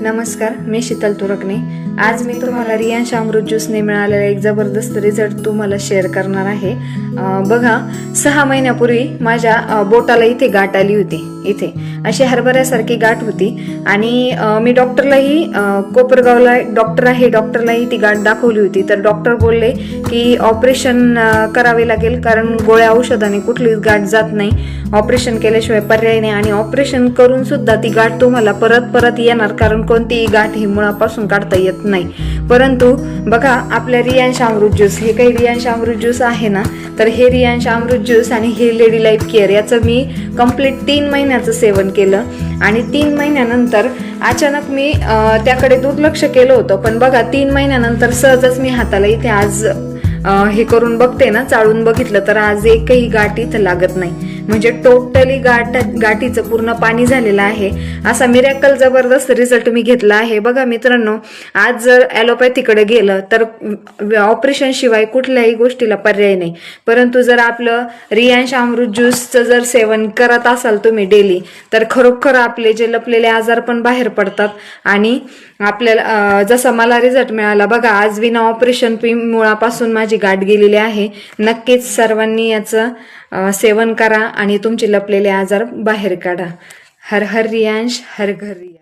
नमस्कार, मी शीतल तुरकणे। आज मी तुम्हाला रियांश अमृत ज्यूसने मिळालेला एक जबरदस्त रिझल्ट तुम्हाला शेअर करणार आहे। बघा, 6 महिन्यापूर्वी माझ्या बोटाला इथे गाठ आली होती। इथे अशी हरभऱ्यासारखी गाठ होती आणि मी डॉक्टरलाही कोपरगावला डॉक्टर आहे, डॉक्टरलाही ती गाठ दाखवली होती। तर डॉक्टर बोलले की ऑपरेशन करावे लागेल, कारण गोळ्या औषधाने कुठलीच गाठ जात नाही, ऑपरेशन केल्याशिवाय पर्याय नाही। आणि ऑपरेशन करून सुद्धा ती गाठ तुम्हाला परत येणार, कारण कोणतीही गाठ ही मुळापासून काढता येत नाही। परंतु बघा, आपल्या रियांश अमृत ज्यूस, हे काही रियांश अमृत ज्यूस आहे ना, तर हे रियांश अमृत ज्यूस आणि हे लेडी लाईफ केअर याचं मी कंप्लीट 3 महिन्याचं सेवन केलं। आणि 3 महिन्यानंतर अचानक मी त्याकडे दुर्लक्ष केलं होतं, पण बघा 3 महिन्यानंतर सहजच मी हाताला इथे आज हे करून बघते ना, चाळून बघितलं तर आज एकही गाठ इथं लागत नाही। म्हणजे टोटली गाठीचं पूर्ण पाणी झालेलं आहे। असा मिरॅकल जबरदस्त रिझल्ट मी घेतला आहे। बघा मित्रांनो, आज जर ॲलोपॅथीकडे गेलं तर ऑपरेशन शिवाय कुठल्याही गोष्टीला पर्याय नाही। परंतु जर आपलं रियांश अमृत ज्यूसचं जर सेवन करत असाल तुम्ही डेली, तर खरोखर आपले जे लपलेले आजार पण बाहेर पडतात। आणि आपल्याला जसं मला रिझल्ट मिळाला बघा, आज विना ऑपरेशन मुळापासून माझी गाठ गेलेली आहे। नक्कीच सर्वांनी याचं सेवन करा आणि तुमचे लपलेले आजार बाहेर काढा। हर हर रियांश, हर घर रियांश।